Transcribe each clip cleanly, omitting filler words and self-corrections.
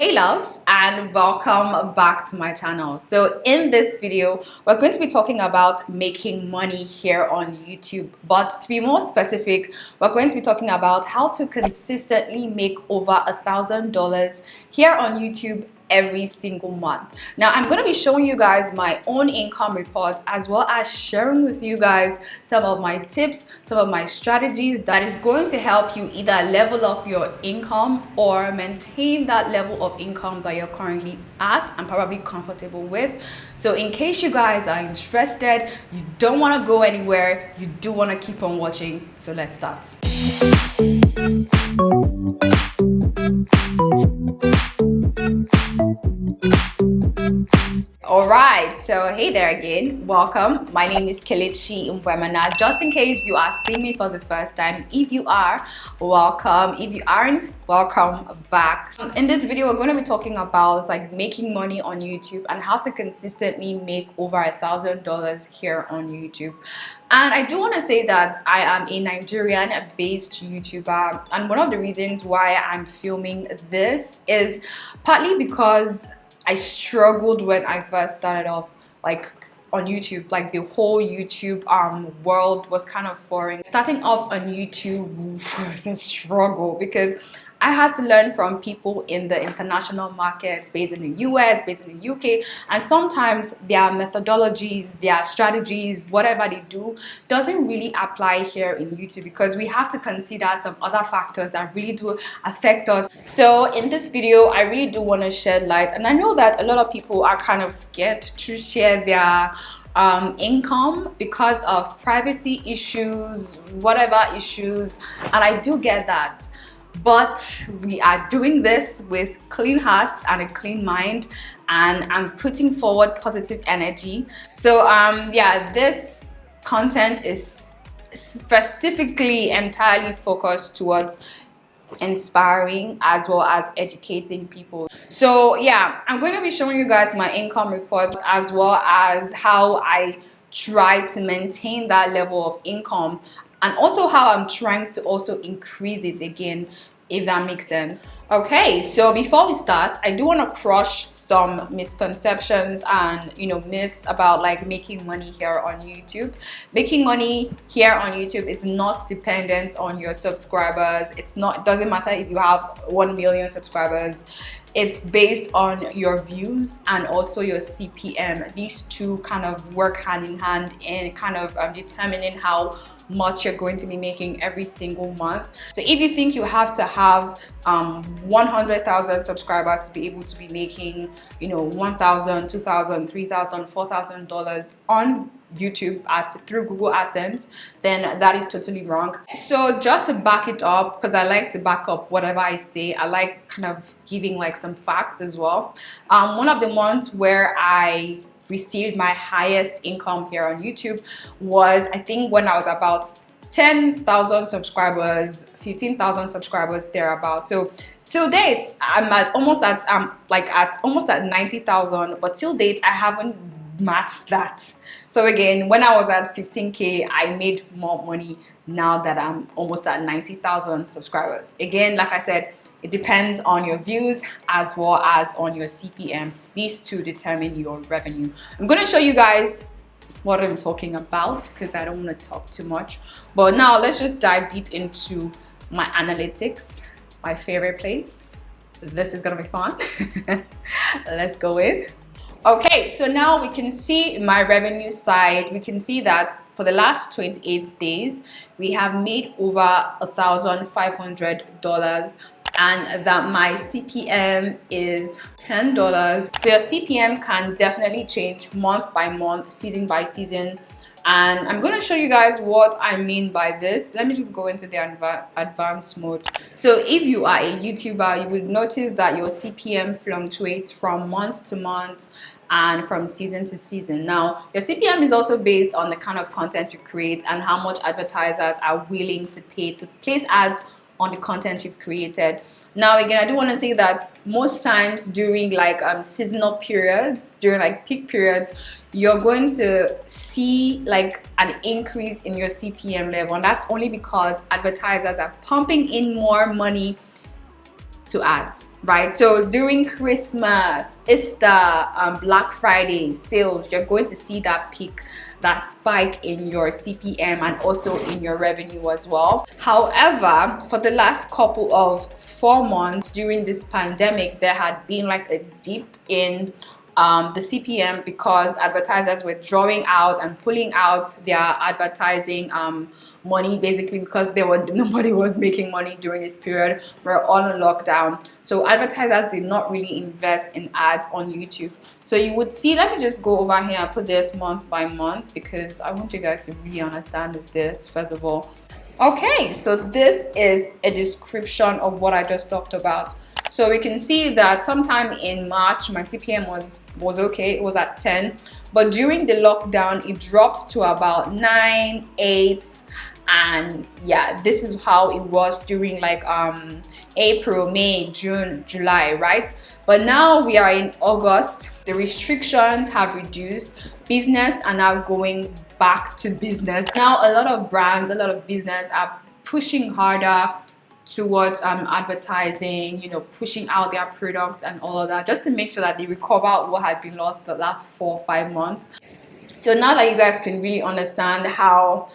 Hey loves, and welcome back to my channel. So in this video we're going to be talking about making money here on YouTube, but to be more specific, we're going to be talking about how to consistently make over $1,000 here on YouTube every single month. Now I'm going to be showing you guys my own income reports, as well as sharing with you guys some of my tips, some of my strategies that is going to help you either level up your income or maintain that level of income that you're currently at and probably comfortable with. So in case you guys are interested, you don't want to go anywhere, you do want to keep on watching. So let's start. Alright, so hey there again, welcome. My name is Kelechi Mbwemana. Just in case you are seeing me for the first time, if you are, welcome. If you aren't, welcome back. In this video we're going to be talking about like making money on YouTube and how to consistently make over $1,000 here on YouTube. And I do want to say that I am a Nigerian based YouTuber, and one of the reasons why I'm filming this is partly because I struggled when I first started off like on YouTube. Like the whole YouTube world was kind of foreign. Starting off on YouTube was a struggle because I had to learn from people in the international markets, based in the US, based in the UK, and sometimes their methodologies, their strategies, whatever they do doesn't really apply here in YouTube because we have to consider some other factors that really do affect us. So in this video, I really do want to shed light, and I know that a lot of people are kind of scared to share their income because of privacy issues, whatever issues, and I do get that. But we are doing this with clean hearts and a clean mind, and I'm putting forward positive energy. So yeah, this content is specifically entirely focused towards inspiring as well as educating people. So yeah, I'm going to be showing you guys my income report as well as how I try to maintain that level of income, and also how I'm trying to also increase it again, if that makes sense. Okay, so before we start, I do want to crush some misconceptions and myths about like making money here on YouTube. Making money here on YouTube is not dependent on your subscribers. It doesn't matter if you have 1 million subscribers. It's based on your views and also your CPM. These two kind of work hand in hand in kind of determining how much you're going to be making every single month. So if you think you have to have 100,000 subscribers to be able to be making $1,000, $2,000, $3,000, $4,000 on YouTube through Google AdSense, then that is totally wrong. So just to back it up, because I like to back up whatever I say, I like kind of giving like some facts as well. One of the months where I received my highest income here on YouTube was, I think, when I was about 10,000 subscribers, 15,000 subscribers thereabout. So till date I'm almost at 90,000, but till date I haven't matched that. So again, when I was at 15k, I made more money now that I'm almost at 90,000 subscribers. Again, like I said, it depends on your views as well as on your CPM. These two determine your revenue. I'm going to show you guys what I'm talking about because I don't want to talk too much. But now let's just dive deep into my analytics, my favorite place. This is going to be fun. Let's go in. Okay, so now we can see my revenue side. We can see that for the last 28 days, we have made over $1,500, and that my CPM is $10. So your CPM can definitely change month by month, season by season. And I'm going to show you guys what I mean by this. Let me just go into the advanced mode. So if you are a YouTuber, you would notice that your CPM fluctuates from month to month and from season to season. Now, your CPM is also based on the kind of content you create and how much advertisers are willing to pay to place ads on the content you've created. Now again, I do want to say that most times during like seasonal periods, during like peak periods, you're going to see like an increase in your CPM level, and that's only because advertisers are pumping in more money to ads, right? So during Christmas, Easter, Black Friday sales, you're going to see that peak, that spike in your CPM and also in your revenue as well. However, for the last couple of 4 months during this pandemic, there had been like a dip in the CPM because advertisers were drawing out and pulling out their advertising money, basically because nobody was making money during this period. We're on lockdown, so advertisers did not really invest in ads on YouTube. So you would see, let me just go over here and put this month by month because I want you guys to really understand this first of all. Okay, so this is a description of what I just talked about. So we can see that sometime in March, my CPM was okay. It was at 10, but during the lockdown, it dropped to about 9, 8, and yeah, this is how it was during like April, May, June, July, right? But now we are in August. The restrictions have reduced. Business are now going back to business. Now a lot of brands, a lot of business are pushing harder towards advertising, you know, pushing out their products and all of that, just to make sure that they recover what had been lost the last 4 or 5 months. So now that you guys can really understand how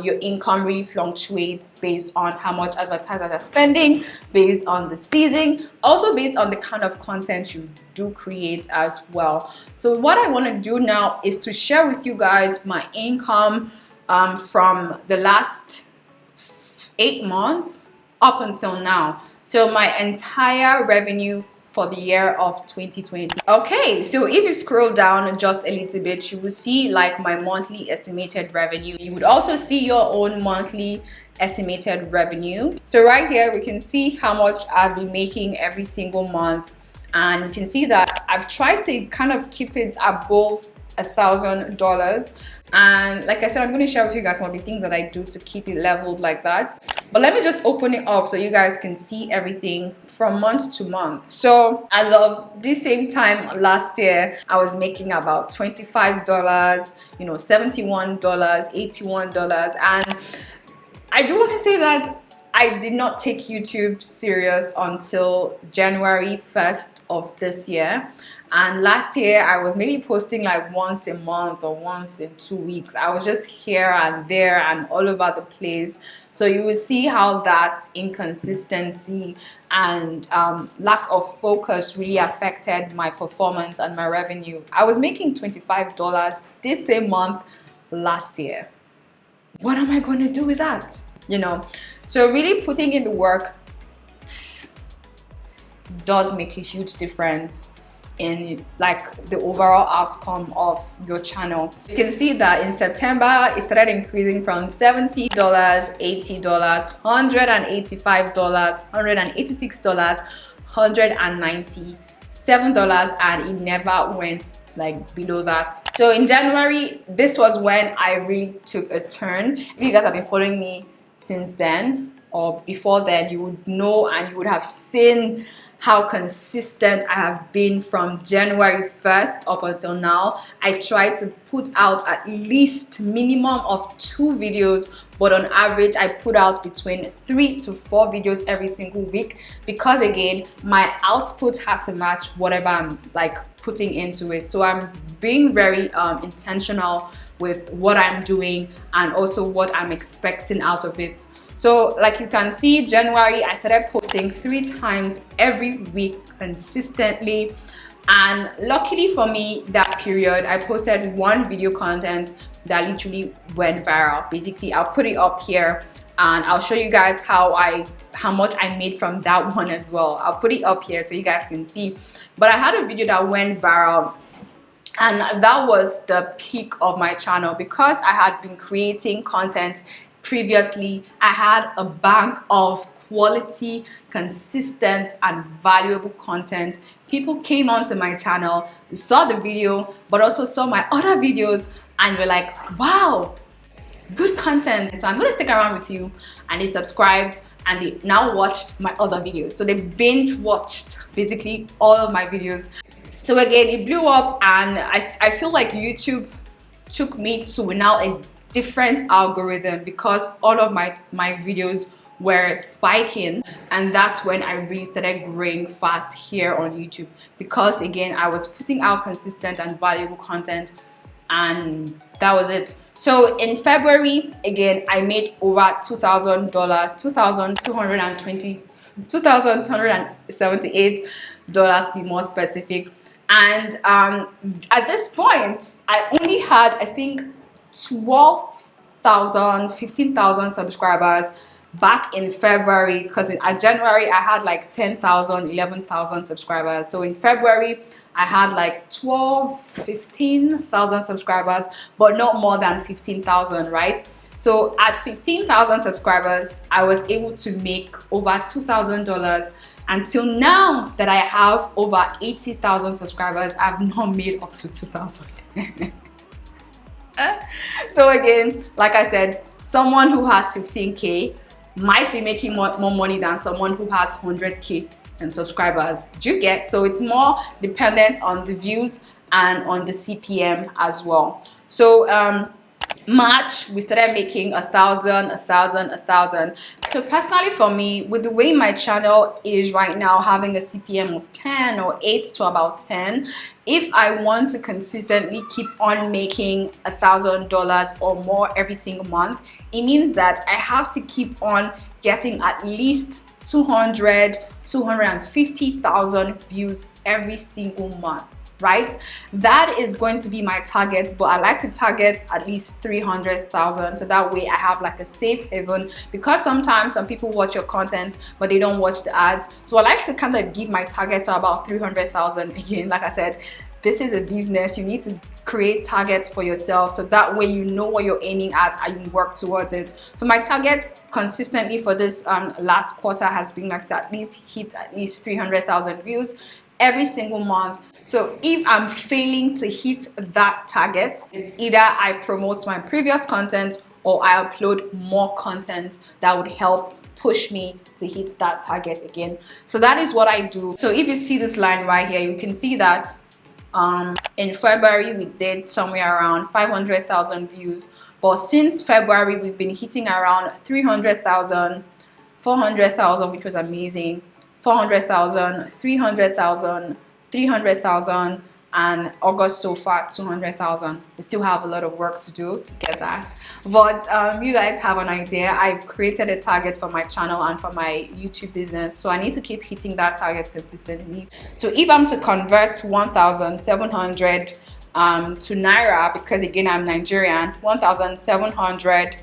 your income really fluctuates based on how much advertisers are spending, based on the season, also based on the kind of content you do create as well. So what I want to do now is to share with you guys my income from the last 8 months up until now. So my entire revenue for the year of 2020. Okay, so if you scroll down just a little bit, you will see like my monthly estimated revenue. You would also see your own monthly estimated revenue. So right here we can see how much I've been making every single month, and you can see that I've tried to kind of keep it above $1,000. And like I said, I'm going to share with you guys some of the things that I do to keep it leveled like that. But let me just open it up so you guys can see everything from month to month. So as of this same time last year, I was making about $25, you know, $71, $81. And I do want to say that I did not take YouTube serious until January 1st of this year. And last year I was maybe posting like once a month or once in 2 weeks. I was just here and there and all over the place. So you will see how that inconsistency and lack of focus really affected my performance and my revenue. I was making $25 this same month last year. What am I going to do with that? You know, so really putting in the work does make a huge difference in like the overall outcome of your channel. You can see that in September it started increasing from $70, $80, $185, $186, $197, and it never went like below that. So in January, this was when I really took a turn. If you guys have been following me since then or before then, you would know and you would have seen how consistent I have been from January 1st up until now. I try to put out at least minimum of 2 videos, but on average I put out between 3 to 4 videos every single week, because again, my output has to match whatever I'm like putting into it. So I'm being very intentional with what I'm doing and also what I'm expecting out of it. So like you can see, January I started posting 3 times every week consistently, and luckily for me that period I posted 1 video content that literally went viral. Basically, I'll put it up here and I'll show you guys how much I made from that one as well. I'll put it up here so you guys can see. But I had a video that went viral, and that was the peak of my channel because I had been creating content previously. I had a bank of quality, consistent, and valuable content. People came onto my channel, saw the video, but also saw my other videos and were like, wow, good content. So I'm going to stick around with you. And they subscribed and they now watched my other videos. So they binge watched basically all of my videos. So again, it blew up, and I feel like YouTube took me to now a different algorithm because all of my videos were spiking, and that's when I really started growing fast here on YouTube, because again I was putting out consistent and valuable content, and that was it. So in February, again, I made over $2,000, $2,278 to be more specific. And at this point, I only had, I think, 15,000 subscribers back in February, because in January I had like 10,000, 11,000 subscribers. So in February I had like 15,000 subscribers, but not more than 15,000, right? So at 15,000 subscribers, I was able to make over $2,000. Until now that I have over 80,000 subscribers, I've not made up to 2,000. So again, like I said, someone who has 15K might be making more money than someone who has 100K subscribers. Do you get? So it's more dependent on the views and on the CPM as well. So March, we started making 1,000. So personally for me, with the way my channel is right now, having a CPM of 10 or 8 to about 10, if I want to consistently keep on making $1,000 or more every single month, it means that I have to keep on getting at least 250,000 views every single month, right? That is going to be my target, but I like to target at least 300,000, so that way I have like a safe haven, because sometimes some people watch your content but they don't watch the ads. So I like to kind of give my target to about 300,000. Again, like I said, this is a business. You need to create targets for yourself, so that way you know what you're aiming at and you work towards it. So my target consistently for this last quarter has been like to at least hit at least 300,000 views every single month. So if I'm failing to hit that target, it's either I promote my previous content or I upload more content that would help push me to hit that target again. So that is what I do. So if you see this line right here, you can see that in February we did somewhere around 500,000 views, but since February we've been hitting around 300,000, 400,000, which was amazing, 400,000, 300,000, 300,000, and August so far 200,000. We still have a lot of work to do to get that, but you guys have an idea. I've created a target for my channel and for my YouTube business, so I need to keep hitting that target consistently. So if I'm to convert 1,700 to Naira, because again I'm Nigerian, 1,700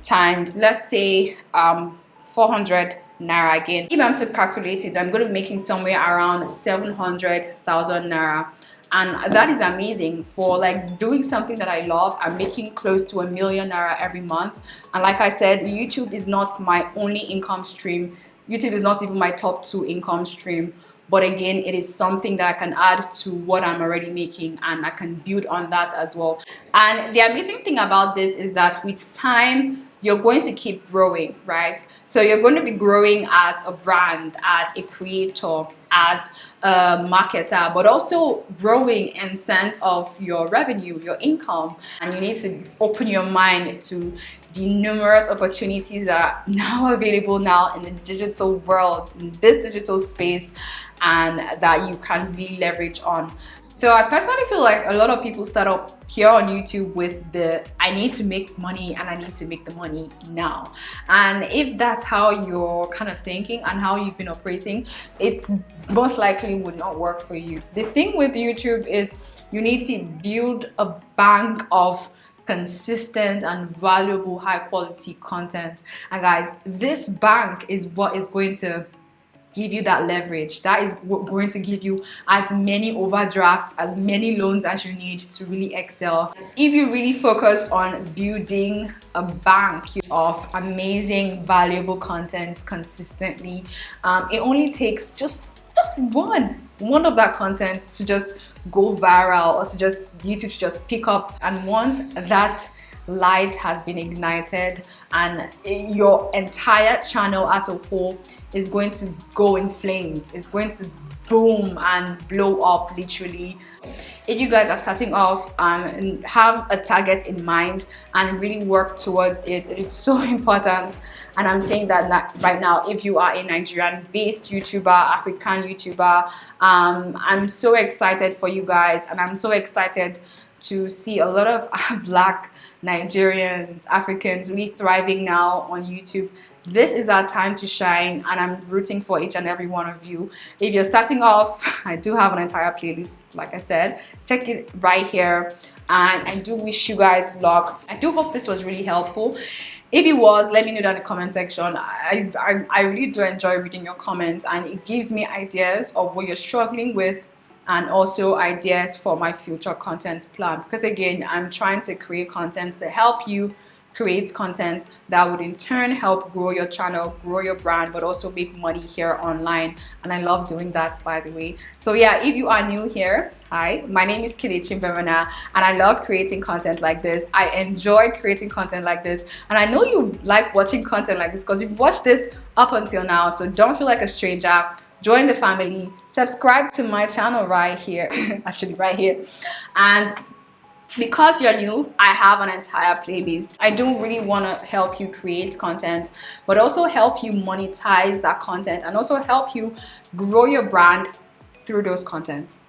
times, let's say 400 Naira again. If I'm to calculate it, I'm going to be making somewhere around 700,000 Naira. And that is amazing for like doing something that I love. I'm making close to $1 million Naira every month. And like I said, YouTube is not my only income stream. YouTube is not even my top 2 income stream. But again, it is something that I can add to what I'm already making, and I can build on that as well. And the amazing thing about this is that with time, you're going to keep growing, right? So you're going to be growing as a brand, as a creator, as a marketer, but also growing in sense of your revenue, your income. And you need to open your mind to the numerous opportunities that are now available now in the digital world, in this digital space, and that you can really leverage on. So I personally feel like a lot of people start up here on YouTube with the I need to make money and I need to make the money now. And if that's how you're kind of thinking and how you've been operating, it's most likely would not work for you. The thing with YouTube is you need to build a bank of consistent and valuable high quality content. And guys, this bank is what is going to give you that leverage. That is going to give you as many overdrafts, as many loans as you need to really excel. If you really focus on building a bank of amazing, valuable content consistently, it only takes just one of that content to just go viral, or to just YouTube to just pick up. And once that light has been ignited and your entire channel as a whole is going to go in flames, it's going to boom and blow up literally. if you guys are starting off and have a target in mind and really work towards it, it is so important. And I'm saying that right now, if you are a Nigerian based YouTuber, African YouTuber, I'm so excited for you guys, and I'm so excited to see a lot of black Nigerians, Africans really thriving now on YouTube. This is our time to shine, and I'm rooting for each and every one of you. If you're starting off, I do have an entire playlist, like I said. Check it right here, and I do wish you guys luck. I do hope this was really helpful. If it was, let me know down in the comment section. I really do enjoy reading your comments, and it gives me ideas of what you're struggling with, and also ideas for my future content plan, because again, I'm trying to create content to help you create content that would in turn help grow your channel, grow your brand, but also make money here online. And I love doing that, by the way. So yeah, if you are new here, hi, my name is Kelechi Mbemana, and I love creating content like this. I enjoy creating content like this, and I know you like watching content like this because you've watched this up until now. So don't feel like a stranger. Join the family, subscribe to my channel right here, actually right here. And because you're new, I have an entire playlist. I do really want to help you create content, but also help you monetize that content, and also help you grow your brand through those contents.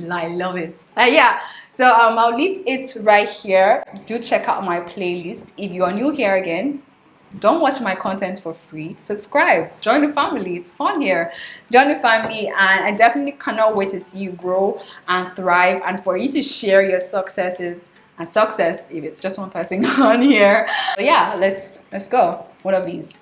I love it. Yeah, so I'll leave it right here. Do check out my playlist. If you are new here again, don't watch my content for free. Subscribe, join the family. It's fun here. Join the family, and I definitely cannot wait to see you grow and thrive, and for you to share your successes and success if it's just one person on here. So yeah, let's go. One of these.